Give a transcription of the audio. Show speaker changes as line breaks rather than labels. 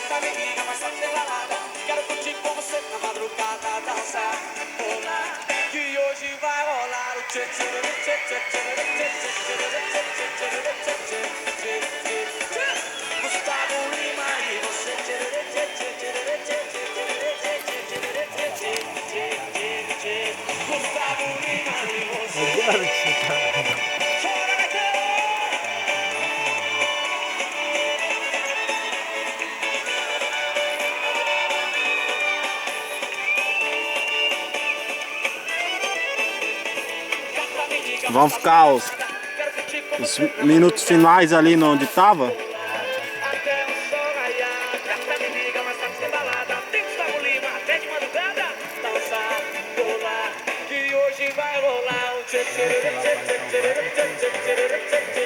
Gata, me liga, mas tá de balada. Quero curtir com você na madrugada, dançar, rolar. Que hoje vai rolar o tchê tchê tchê tchê tchê tchê tchê tchê tchê tchê. Gustavo Lima e você tchê tchê tchê tchê tchê tchê tchê tchê. Gustavo Lima e você.
Vamos ficar os minutos finais ali onde tava.
Até o sol raiar, gata me liga, mas tá de balada. Tem Gustavo Lima, até de madrugada, dançar, rolar. Que hoje vai rolar um tchê tchê tchê tchê tchê tchê tchê tchê.